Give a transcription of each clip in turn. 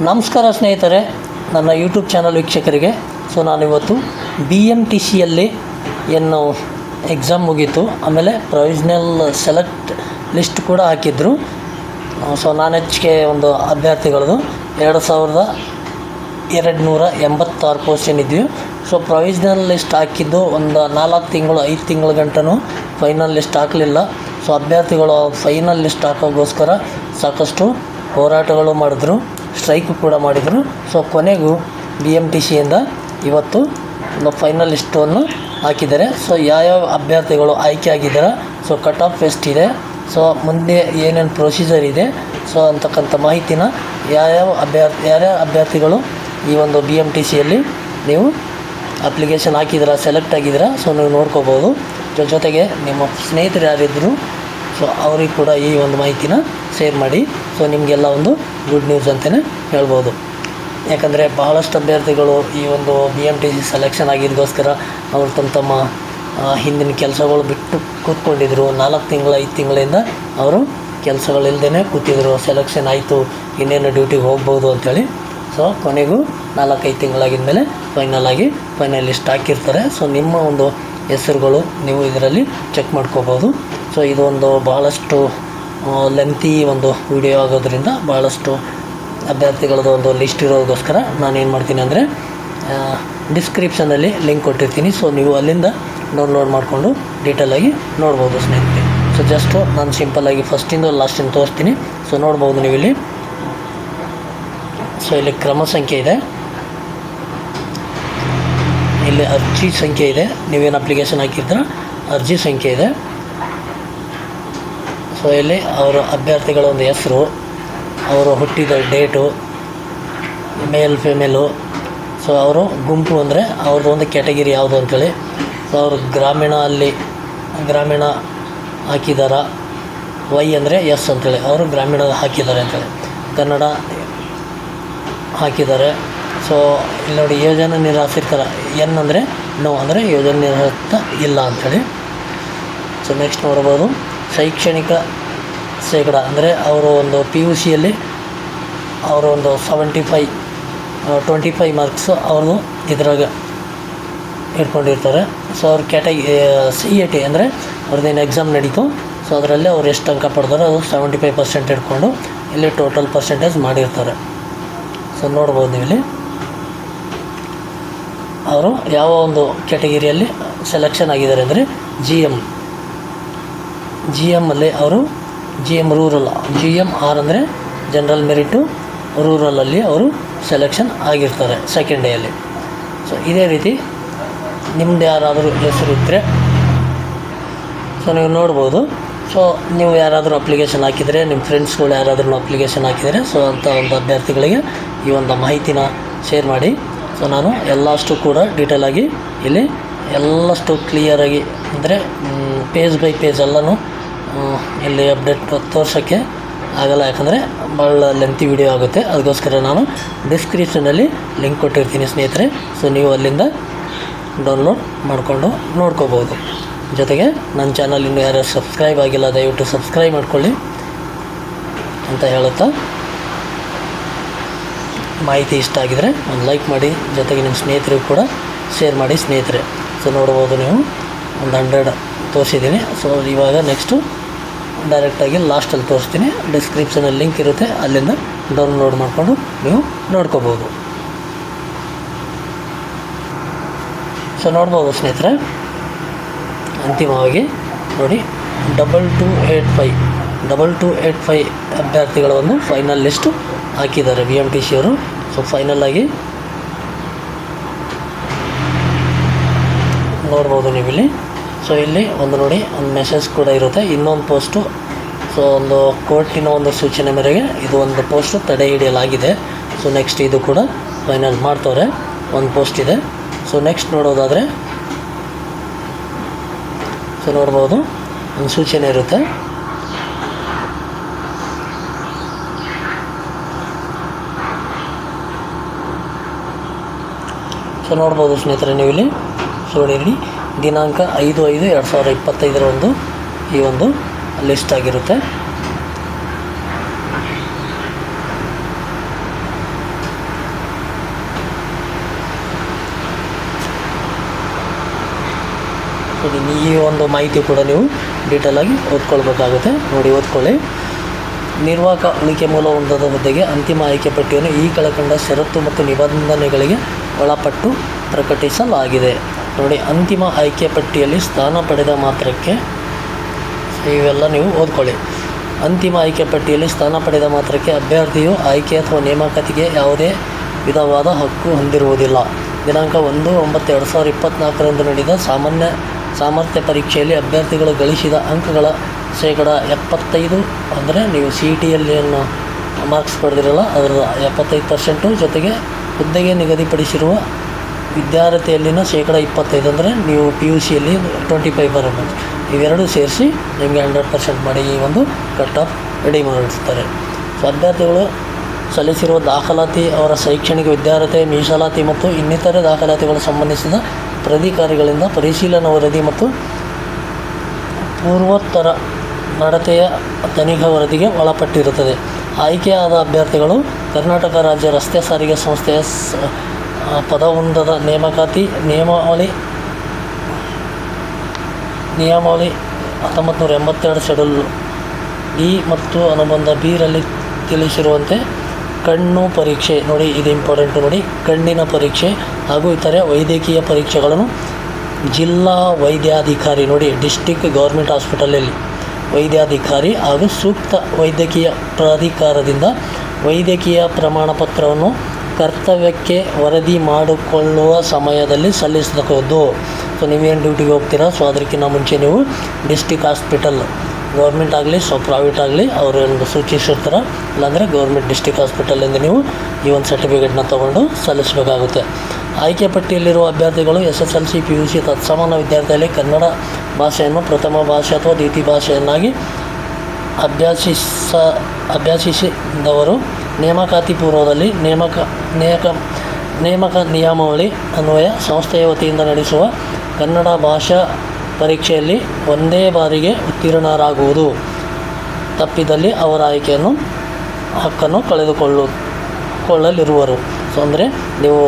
ನಮಸ್ಕಾರ ಸ್ನೇಹಿತರೆ, ನನ್ನ ಯೂಟ್ಯೂಬ್ ಚಾನಲ್ ವೀಕ್ಷಕರಿಗೆ. ನಾನಿವತ್ತು BMTCಯಲ್ಲಿ ಏನು ಎಕ್ಸಾಮ್ ಮುಗೀತು, ಆಮೇಲೆ ಪ್ರೊವಿಷನಲ್ ಸೆಲೆಕ್ಟ್ ಲಿಸ್ಟ್ ಕೂಡ ಹಾಕಿದ್ರು. ನಾನೆಚ್ಚಿಗೆ ಒಂದು ಅಭ್ಯರ್ಥಿಗಳದು 2286 ಪೋಸ್ಟ್ ಏನಿದ್ವಿ. ಪ್ರೊವಿಷನಲ್ ಲಿಸ್ಟ್ ಹಾಕಿದ್ದು ಒಂದು 4 ತಿಂಗಳು 5 ತಿಂಗಳ ಗಂಟನೂ ಫೈನಲ್ ಲಿಸ್ಟ್ ಹಾಕಲಿಲ್ಲ. ಅಭ್ಯರ್ಥಿಗಳು ಫೈನಲ್ ಲಿಸ್ಟ್ ಹಾಕೋಗೋಸ್ಕರ ಸಾಕಷ್ಟು ಹೋರಾಟಗಳು ಮಾಡಿದ್ರು, ಸ್ಟ್ರೈಕ್ ಕೂಡ ಮಾಡಿದರು. ಕೊನೆಗೂ BMTCಯಿಂದ ಇವತ್ತು ಒಂದು ಫೈನಲ್ ಲಿಸ್ಟನ್ನು ಹಾಕಿದ್ದಾರೆ. ಯಾವ್ಯಾವ ಅಭ್ಯರ್ಥಿಗಳು ಆಯ್ಕೆ ಆಗಿದ್ದಾರೆ, ಕಟ್ ಆಫ್ ಎಷ್ಟಿದೆ, ಮುಂದೆ ಏನೇನು ಪ್ರೊಸೀಜರ್ ಇದೆ, ಅಂತಕ್ಕಂಥ ಮಾಹಿತಿನ ಯಾರ್ಯಾವ ಅಭ್ಯರ್ಥಿಗಳು ಈ ಒಂದು BMTCಯಲ್ಲಿ ನೀವು ಅಪ್ಲಿಕೇಶನ್ ಹಾಕಿದ್ದೀರಾ, ಸೆಲೆಕ್ಟ್ ಆಗಿದ್ದೀರಾ, ನೀವು ನೋಡ್ಕೋಬೋದು. ಜೊತೆಗೆ ನಿಮ್ಮ ಸ್ನೇಹಿತರು ಯಾರಿದ್ದರು ಅವ್ರಿಗೆ ಕೂಡ ಈ ಒಂದು ಮಾಹಿತಿನ ಶೇರ್ ಮಾಡಿ. ನಿಮಗೆಲ್ಲ ಒಂದು ಗುಡ್ ನ್ಯೂಸ್ ಅಂತಲೇ ಹೇಳ್ಬೋದು. ಯಾಕಂದರೆ ಬಹಳಷ್ಟು ಅಭ್ಯರ್ಥಿಗಳು ಈ ಒಂದು BMTC ಸೆಲೆಕ್ಷನ್ ಆಗಿದ್ದಕ್ಕೋಸ್ಕರ ಅವರು ತಮ್ಮ ಹಿಂದಿನ ಕೆಲಸಗಳು ಬಿಟ್ಟು ಕೂತ್ಕೊಂಡಿದ್ರು. 4 ತಿಂಗಳು 5 ತಿಂಗಳಿಂದ ಅವರು ಕೆಲಸಗಳಿಲ್ಲದೇ ಕೂತಿದ್ರು. ಸೆಲೆಕ್ಷನ್ ಆಯಿತು, ಇನ್ನೇನು ಡ್ಯೂಟಿಗೆ ಹೋಗ್ಬೋದು ಅಂಥೇಳಿ. ಕೊನೆಗೂ 4-5 ತಿಂಗಳಾಗಿದ ಮೇಲೆ ಫೈನಲ್ ಲಿಸ್ಟ್ ಹಾಕಿರ್ತಾರೆ. ನಿಮ್ಮ ಒಂದು ಹೆಸರುಗಳು ನೀವು ಇದರಲ್ಲಿ ಚೆಕ್ ಮಾಡ್ಕೋಬೋದು. ಇದು ಒಂದು ಭಾಳಷ್ಟು ಲೆಂತಿ ಒಂದು ವಿಡಿಯೋ ಆಗೋದ್ರಿಂದ ಭಾಳಷ್ಟು ಅಭ್ಯರ್ಥಿಗಳದ್ದು ಒಂದು ಲಿಸ್ಟ್ ಇರೋದಕ್ಕೋಸ್ಕರ ನಾನೇನು ಮಾಡ್ತೀನಿ ಅಂದರೆ ಡಿಸ್ಕ್ರಿಪ್ಷನಲ್ಲಿ ಲಿಂಕ್ ಕೊಟ್ಟಿರ್ತೀನಿ. ನೀವು ಅಲ್ಲಿಂದ ಡೌನ್ಲೋಡ್ ಮಾಡಿಕೊಂಡು ಡೀಟೇಲಾಗಿ ನೋಡ್ಬೋದು ಸ್ನೇಹಿತರೆ. ಜಸ್ಟು ನಾನು ಸಿಂಪಲ್ಲಾಗಿ ಫಸ್ಟಿಂದ ಲಾಸ್ಟಿಂದ ತೋರಿಸ್ತೀನಿ. ನೋಡ್ಬೋದು ನೀವು ಇಲ್ಲಿ. ಇಲ್ಲಿ ಕ್ರಮ ಸಂಖ್ಯೆ ಇದೆ, ಇಲ್ಲಿ ಅರ್ಜಿ ಸಂಖ್ಯೆ ಇದೆ, ನೀವೇನು ಅಪ್ಲಿಕೇಶನ್ ಹಾಕಿದ್ರೆ ಅರ್ಜಿ ಸಂಖ್ಯೆ ಇದೆ. ಇಲ್ಲಿ ಅವರ ಅಭ್ಯರ್ಥಿಗಳ ಒಂದು ಹೆಸರು, ಅವರು ಹುಟ್ಟಿದ ಡೇಟು, ಮೇಲ್ ಫಿಮೇಲು, ಅವರು ಗುಂಪು ಅಂದರೆ ಅವ್ರದ್ದು ಒಂದು ಕ್ಯಾಟಗಿರಿ ಯಾವುದು ಅಂಥೇಳಿ, ಅವರು ಗ್ರಾಮೀಣ ಹಾಕಿದಾರ, ವೈ ಅಂದರೆ ಎಸ್ ಅಂಥೇಳಿ ಅವರು ಗ್ರಾಮೀಣ ಹಾಕಿದ್ದಾರೆ ಅಂಥೇಳಿ, ಕನ್ನಡ ಹಾಕಿದ್ದಾರೆ. ಇಲ್ಲಿ ನೋಡಿ ಯೋಜನೆ ನಿರಾಶ್ರಿತರ ಎನ್ ಅಂದರೆ ನೋ ಅಂದರೆ ಯೋಜನೆ ನಿರಾಶ್ರಿತ ಇಲ್ಲ ಅಂಥೇಳಿ. ನೆಕ್ಸ್ಟ್ ನೋಡ್ಬೋದು ಶೈಕ್ಷಣಿಕ ಶೇಕಡ ಅಂದರೆ ಅವರು ಒಂದು PUCಯಲ್ಲಿ ಅವರು ಒಂದು 25 ಮಾರ್ಕ್ಸು ಅವ್ರದ್ದು ಇದ್ರಾಗ ಇಟ್ಕೊಂಡಿರ್ತಾರೆ. ಅವ್ರ CAT ಅಂದರೆ ಅವ್ರದ್ದೇನು ಎಕ್ಸಾಮ್ ನಡೀತು, ಅದರಲ್ಲಿ ಅವ್ರು ಎಷ್ಟು ಅಂಕ ಪಡೆದಾರೋ ಅದು 75% ಇಟ್ಕೊಂಡು ಇಲ್ಲಿ ಟೋಟಲ್ ಪರ್ಸೆಂಟೇಜ್ ಮಾಡಿರ್ತಾರೆ. ನೋಡ್ಬೋದು ನೀವು ಇಲ್ಲಿ ಅವರು ಯಾವ ಒಂದು ಕ್ಯಾಟಗಿರಿಯಲ್ಲಿ ಸೆಲೆಕ್ಷನ್ ಆಗಿದ್ದಾರೆ ಅಂದರೆ GM ಅಲ್ಲಿ ಅವರು GM ರೂರಲ್, GMR ಅಂದರೆ ಜನರಲ್ ಮೆರಿಟು ರೂರಲಲ್ಲಿ ಅವರು ಸೆಲೆಕ್ಷನ್ ಆಗಿರ್ತಾರೆ ಸೆಕೆಂಡ್ ಡೇಯಲ್ಲಿ. ಇದೇ ರೀತಿ ನಿಮ್ಮದು ಯಾರಾದರೂ ಹೆಸರು ಇದ್ದರೆ ನೀವು ನೋಡ್ಬೋದು. ನೀವು ಯಾರಾದರೂ ಅಪ್ಲಿಕೇಶನ್ ಹಾಕಿದರೆ, ನಿಮ್ಮ ಫ್ರೆಂಡ್ಸ್ಗಳು ಯಾರಾದರೂ ಅಪ್ಲಿಕೇಶನ್ ಹಾಕಿದರೆ ಅಂಥ ಒಂದು ಅಭ್ಯರ್ಥಿಗಳಿಗೆ ಈ ಒಂದು ಮಾಹಿತಿನ ಶೇರ್ ಮಾಡಿ. ನಾನು ಎಲ್ಲಷ್ಟು ಕೂಡ ಡೀಟೇಲಾಗಿ ಇಲ್ಲಿ ಎಲ್ಲಷ್ಟು ಕ್ಲಿಯರಾಗಿ ಅಂದರೆ ಪೇಜ್ ಬೈ ಪೇಜ್ ಎಲ್ಲನೂ ಇಲ್ಲಿ ಅಪ್ಡೇಟ್ ತೋರ್ಸೋಕ್ಕೆ ಆಗಲ್ಲ, ಯಾಕಂದರೆ ಭಾಳ ಲೆಂತಿ ವಿಡಿಯೋ ಆಗುತ್ತೆ. ಅದಕ್ಕೋಸ್ಕರ ನಾನು ಡಿಸ್ಕ್ರಿಪ್ಷನಲ್ಲಿ ಲಿಂಕ್ ಕೊಟ್ಟಿರ್ತೀನಿ ಸ್ನೇಹಿತರೆ. ನೀವು ಅಲ್ಲಿಂದ ಡೌನ್ಲೋಡ್ ಮಾಡಿಕೊಂಡು ನೋಡ್ಕೋಬೋದು. ಜೊತೆಗೆ ನನ್ನ ಚಾನಲ್ ಇನ್ನೂ ಯಾರು ಸಬ್ಸ್ಕ್ರೈಬ್ ಆಗಿಲ್ಲ, ದಯವಿಟ್ಟು ಸಬ್ಸ್ಕ್ರೈಬ್ ಮಾಡ್ಕೊಳ್ಳಿ ಅಂತ ಹೇಳುತ್ತಾ, ಮಾಹಿತಿ ಇಷ್ಟ ಆಗಿದರೆ ಒಂದು ಲೈಕ್ ಮಾಡಿ, ಜೊತೆಗೆ ನಿಮ್ಮ ಸ್ನೇಹಿತರಿಗೂ ಕೂಡ ಶೇರ್ ಮಾಡಿ ಸ್ನೇಹಿತರೆ. ನೋಡ್ಬೋದು ನೀವು ಒಂದು 100 ತೋರಿಸಿದ್ದೀನಿ. ಇವಾಗ ನೆಕ್ಸ್ಟು ಡೈರೆಕ್ಟಾಗಿ ಲಾಸ್ಟಲ್ಲಿ ತೋರಿಸ್ತೀನಿ. ಡಿಸ್ಕ್ರಿಪ್ಷನಲ್ಲಿ ಲಿಂಕ್ ಇರುತ್ತೆ, ಅಲ್ಲಿಂದ ಡೌನ್ಲೋಡ್ ಮಾಡಿಕೊಂಡು ನೀವು ನೋಡ್ಕೋಬೋದು. ನೋಡ್ಬೋದು ಸ್ನೇಹಿತರೆ, ಅಂತಿಮವಾಗಿ ನೋಡಿ 2285 ಅಭ್ಯರ್ಥಿಗಳ ಒಂದು ಫೈನಲ್ ಲಿಸ್ಟು ಹಾಕಿದ್ದಾರೆ BMTC ಅವರು. ಫೈನಲ್ಲಾಗಿ ನೋಡ್ಬೋದು ನೀವು ಇಲ್ಲಿ. ಇಲ್ಲಿ ಒಂದು ನೋಡಿ ಒಂದು ಮೆಸೇಜ್ ಕೂಡ ಇರುತ್ತೆ, ಇನ್ನೊಂದು ಪೋಸ್ಟು. ಒಂದು ಕೋರ್ಟಿನ ಒಂದು ಸೂಚನೆ ಮೇರೆಗೆ ಇದು ಒಂದು ಪೋಸ್ಟು ತಡೆ ಹಿಡಿಯಲಾಗಿದೆ. ನೆಕ್ಸ್ಟ್ ಇದು ಕೂಡ ಫೈನಲ್ ಮಾಡ್ತವ್ರೆ, ಒಂದು ಪೋಸ್ಟ್ ಇದೆ. ನೆಕ್ಸ್ಟ್ ನೋಡೋದಾದರೆ ನೋಡ್ಬೋದು ಒಂದು ಸೂಚನೆ ಇರುತ್ತೆ. ನೋಡ್ಬೋದು ಸ್ನೇಹಿತರೆ ನೀವು ಇಲ್ಲಿ. ನೋಡಿ ದಿನಾಂಕ 5/5/2025 ಒಂದು ಈ ಒಂದು ಲಿಸ್ಟ್ ಆಗಿರುತ್ತೆ. ಸೊ ಈ ಒಂದು ಮಾಹಿತಿ ಕೂಡ ನೀವು ಡೀಟೇಲಾಗಿ ಓದ್ಕೊಳ್ಬೇಕಾಗುತ್ತೆ. ನೋಡಿ, ಓದ್ಕೊಳ್ಳಿ. ನಿರ್ವಾಹಕ ಉಳಿಕೆ ಮೂಲ ಹೊಂದದ ಹುದ್ದೆಗೆ ಅಂತಿಮ ಆಯ್ಕೆ ಪಟ್ಟಿಯನ್ನು ಈ ಕೆಳಕಂಡ ಷರತ್ತು ಮತ್ತು ನಿಬಂಧನೆಗಳಿಗೆ ಒಳಪಟ್ಟು ಪ್ರಕಟಿಸಲಾಗಿದೆ. ನೋಡಿ, ಅಂತಿಮ ಆಯ್ಕೆ ಪಟ್ಟಿಯಲ್ಲಿ ಸ್ಥಾನ ಪಡೆದ ಮಾತ್ರಕ್ಕೆ, ಇವೆಲ್ಲ ನೀವು ಓದ್ಕೊಳ್ಳಿ. ಅಂತಿಮ ಆಯ್ಕೆ ಪಟ್ಟಿಯಲ್ಲಿ ಸ್ಥಾನ ಪಡೆದ ಮಾತ್ರಕ್ಕೆ ಅಭ್ಯರ್ಥಿಯು ಆಯ್ಕೆ ಅಥವಾ ನೇಮಕಾತಿಗೆ ಯಾವುದೇ ವಿಧವಾದ ಹಕ್ಕು ಹೊಂದಿರುವುದಿಲ್ಲ. ದಿನಾಂಕ 1/9/2024 ನಡೆದ ಸಾಮರ್ಥ್ಯ ಪರೀಕ್ಷೆಯಲ್ಲಿ ಅಭ್ಯರ್ಥಿಗಳು ಗಳಿಸಿದ ಅಂಕಗಳ ಶೇಕಡ 75, ಅಂದರೆ ನೀವು CETಯಲ್ಲಿ ಏನು ಮಾರ್ಕ್ಸ್ ಪಡೆದಿರಲ್ಲ ಅದರ 75% ಜೊತೆಗೆ ಹುದ್ದೆಗೆ ನಿಗದಿಪಡಿಸಿರುವ ವಿದ್ಯಾರ್ಥಿಯಲ್ಲಿನ ಶೇಕಡ 25, ಅಂದರೆ ನೀವು PUCಯಲ್ಲಿ 25 ಬರಬಹುದು. ಇವೆರಡು ಸೇರಿಸಿ ನಿಮಗೆ 100% ಮಾಡಿ ಈ ಒಂದು ಕಟ್ ಆಫ್ ರೆಡಿ ಮಾಡಿರ್ತಾರೆ. ಸೊ ಅಭ್ಯರ್ಥಿಗಳು ಸಲ್ಲಿಸಿರುವ ದಾಖಲಾತಿ, ಅವರ ಶೈಕ್ಷಣಿಕ ವಿದ್ಯಾರ್ಹತೆ, ಮೀಸಲಾತಿ ಮತ್ತು ಇನ್ನಿತರೆ ದಾಖಲಾತಿಗಳು ಸಂಬಂಧಿಸಿದ ಪ್ರಾಧಿಕಾರಿಗಳಿಂದ ಪರಿಶೀಲನಾ ವರದಿ ಮತ್ತು ಪೂರ್ವೋತ್ತರ ನಡತೆಯ ತನಿಖಾ ವರದಿಗೆ ಒಳಪಟ್ಟಿರುತ್ತದೆ. ಆಯ್ಕೆಯಾದ ಅಭ್ಯರ್ಥಿಗಳು ಕರ್ನಾಟಕ ರಾಜ್ಯ ರಸ್ತೆ ಸಾರಿಗೆ ಸಂಸ್ಥೆಯ ಪದವೊಂದದ ನೇಮಕಾತಿ ನಿಯಮಾವಳಿ 1982 ಶೆಡ್ಯೂಲ್ E ಮತ್ತು ಅನುಬಂಧ B ರಲ್ಲಿ ತಿಳಿಸಿರುವಂತೆ ಕಣ್ಣು ಪರೀಕ್ಷೆ, ನೋಡಿ ಇದು ಇಂಪಾರ್ಟೆಂಟ್, ನೋಡಿ ಕಣ್ಣಿನ ಪರೀಕ್ಷೆ ಹಾಗೂ ಇತರೆ ವೈದ್ಯಕೀಯ ಪರೀಕ್ಷೆಗಳನ್ನು ಜಿಲ್ಲಾ ವೈದ್ಯಾಧಿಕಾರಿ, ನೋಡಿ ಡಿಸ್ಟಿಕ್ ಗೌರ್ಮೆಂಟ್ ಹಾಸ್ಪಿಟಲಲ್ಲಿ ವೈದ್ಯಾಧಿಕಾರಿ ಹಾಗೂ ಸೂಕ್ತ ವೈದ್ಯಕೀಯ ಪ್ರಾಧಿಕಾರದಿಂದ ವೈದ್ಯಕೀಯ ಪ್ರಮಾಣ ಪತ್ರವನ್ನು ಕರ್ತವ್ಯಕ್ಕೆ ವರದಿ ಮಾಡಿಕೊಳ್ಳುವ ಸಮಯದಲ್ಲಿ ಸಲ್ಲಿಸಬಹುದು. ಸೊ ನೀವೇನು ಡ್ಯೂಟಿಗೆ ಹೋಗ್ತೀರಾ, ಸೊ ಅದಕ್ಕಿಂತ ಮುಂಚೆ ನೀವು ಡಿಸ್ಟಿಕ್ ಹಾಸ್ಪಿಟಲ್, ಗೌರ್ಮೆಂಟ್ ಆಗಲಿ ಸೊ ಪ್ರೈವೇಟ್ ಆಗಲಿ ಅವರು ಒಂದು ಸೂಚಿಸಿರ್ತಾರೆ, ಇಲ್ಲಾಂದರೆ ಗೌರ್ಮೆಂಟ್ ಡಿಸ್ಟಿಕ್ ಹಾಸ್ಪಿಟಲಿಂದ ನೀವು ಈ ಒಂದು ಸರ್ಟಿಫಿಕೇಟ್ನ ತೊಗೊಂಡು ಸಲ್ಲಿಸಬೇಕಾಗುತ್ತೆ. ಆಯ್ಕೆ ಪಟ್ಟಿಯಲ್ಲಿರುವ ಅಭ್ಯರ್ಥಿಗಳು SSLC PUC ತತ್ಸಮಾನ ವಿದ್ಯಾರ್ಥಿಯಲ್ಲಿ ಕನ್ನಡ ಭಾಷೆಯನ್ನು ಪ್ರಥಮ ಭಾಷೆ ಅಥವಾ ದ್ವಿತೀಯ ಭಾಷೆಯನ್ನಾಗಿ ಅಭ್ಯಸಿಸಿದವರು ನೇಮಕಾತಿ ಪೂರ್ವದಲ್ಲಿ ನೇಮಕ ನಿಯಮಾವಳಿ ಅನ್ವಯ ಸಂಸ್ಥೆಯ ವತಿಯಿಂದ ನಡೆಸುವ ಕನ್ನಡ ಭಾಷಾ ಪರೀಕ್ಷೆಯಲ್ಲಿ ಒಂದೇ ಬಾರಿಗೆ ಉತ್ತೀರ್ಣರಾಗುವುದು. ತಪ್ಪಿದಲ್ಲಿ ಅವರ ಆಯ್ಕೆಯನ್ನು ಹಕ್ಕನ್ನು ಕಳೆದುಕೊಳ್ಳಲಿರುವರು. ಸೊ ಅಂದರೆ ನೀವು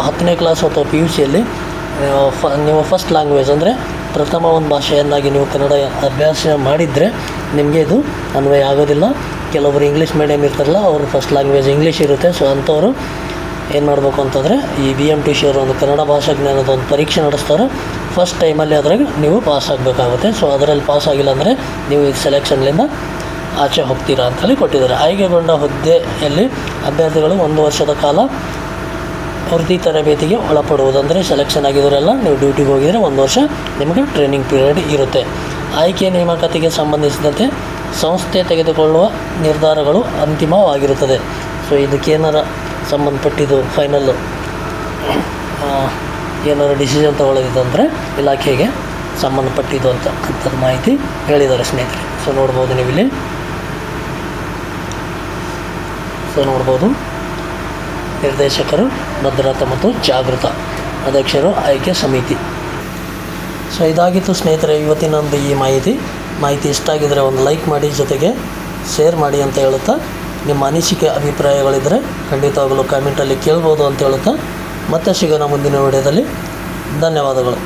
10ನೇ ಕ್ಲಾಸ್ ಅಥವಾ PUCಯಲ್ಲಿ ನೀವು ಫಸ್ಟ್ ಲ್ಯಾಂಗ್ವೇಜ್ ಅಂದರೆ ಪ್ರಥಮ ಒಂದು ಭಾಷೆಯನ್ನಾಗಿ ನೀವು ಕನ್ನಡ ಅಭ್ಯಾಸ ಮಾಡಿದರೆ ನಿಮಗೆ ಇದು ಅನ್ವಯ ಆಗೋದಿಲ್ಲ. ಕೆಲವರು ಇಂಗ್ಲೀಷ್ ಮೀಡಿಯಮ್ ಇರ್ತಾರಲ್ಲ, ಅವರು ಫಸ್ಟ್ ಲ್ಯಾಂಗ್ವೇಜ್ ಇಂಗ್ಲೀಷ್ ಇರುತ್ತೆ. ಸೊ ಅಂಥವರು ಏನು ಮಾಡಬೇಕು ಅಂತಂದರೆ ಈ BMTC ಅವರು ಒಂದು ಕನ್ನಡ ಭಾಷಾ ಜ್ಞಾನದ ಒಂದು ಪರೀಕ್ಷೆ ನಡೆಸ್ತಾರೆ. ಫಸ್ಟ್ ಟೈಮಲ್ಲಿ ಅದ್ರಾಗ ನೀವು ಪಾಸ್ ಆಗಬೇಕಾಗುತ್ತೆ. ಸೊ ಅದರಲ್ಲಿ ಪಾಸ್ ಆಗಿಲ್ಲ ಅಂದರೆ ನೀವು ಈ ಸೆಲೆಕ್ಷನ್ಲಿಂದ ಆಚೆ ಹೋಗ್ತೀರಾ ಅಂತೇಳಿ ಕೊಟ್ಟಿದ್ದಾರೆ. ಆಯ್ಕೆಗೊಂಡ ಹುದ್ದೆಯಲ್ಲಿ ಅಭ್ಯರ್ಥಿಗಳು 1 ವರ್ಷದ ಕಾಲ ವೃತ್ತಿ ತರಬೇತಿಗೆ ಒಳಪಡುವುದು. ಅಂದರೆ ಸೆಲೆಕ್ಷನ್ ಆಗಿರೋರೆಲ್ಲ ನೀವು ಡ್ಯೂಟಿಗೆ ಹೋಗಿದರೆ 1 ವರ್ಷ ನಿಮಗೆ ಟ್ರೈನಿಂಗ್ ಪೀರಿಯಡ್ ಇರುತ್ತೆ. ಆಯ್ಕೆ ನೇಮಕಾತಿಗೆ ಸಂಬಂಧಿಸಿದಂತೆ ಸಂಸ್ಥೆ ತೆಗೆದುಕೊಳ್ಳುವ ನಿರ್ಧಾರಗಳು ಅಂತಿಮವಾಗಿರುತ್ತದೆ. ಸೊ ಇದಕ್ಕೇನಾರ ಸಂಬಂಧಪಟ್ಟಿದ್ದು ಫೈನಲ್ಲು ಏನಾದ್ರು ಡಿಸಿಷನ್ ತೊಗೊಳ್ಳೋದಿದ್ದಂದರೆ ಇಲಾಖೆಗೆ ಸಂಬಂಧಪಟ್ಟಿದ್ದು ಅಂತ ಮಾಹಿತಿ ಹೇಳಿದ್ದಾರೆ ಸ್ನೇಹಿತರೆ. ಸೊ ನೋಡ್ಬೋದು ನೀವಿಲ್ಲಿ, ಸೊ ನೋಡ್ಬೋದು ನಿರ್ದೇಶಕರು ಭದ್ರತಾ ಮತ್ತು ಜಾಗೃತ ಅಧ್ಯಕ್ಷರು ಆಯ್ಕೆ ಸಮಿತಿ. ಸೊ ಇದಾಗಿತ್ತು ಸ್ನೇಹಿತರೆ ಇವತ್ತಿನೊಂದು ಈ ಮಾಹಿತಿ ಇಷ್ಟ ಆಗಿದ್ದರೆ ಒಂದು ಲೈಕ್ ಮಾಡಿ, ಜೊತೆಗೆ ಶೇರ್ ಮಾಡಿ ಅಂತ ಹೇಳುತ್ತಾ, ನಿಮ್ಮ ಅನಿಸಿಕೆ ಅಭಿಪ್ರಾಯಗಳಿದ್ದರೆ ಖಂಡಿತವಾಗಲೂ ಕಾಮೆಂಟಲ್ಲಿ ಕೇಳ್ಬೋದು ಅಂತ ಹೇಳುತ್ತಾ ಮತ್ತೆ ಸಿಗೋಣ ಮುಂದಿನ ವಿಡಿಯೋದಲ್ಲಿ. ಧನ್ಯವಾದಗಳು.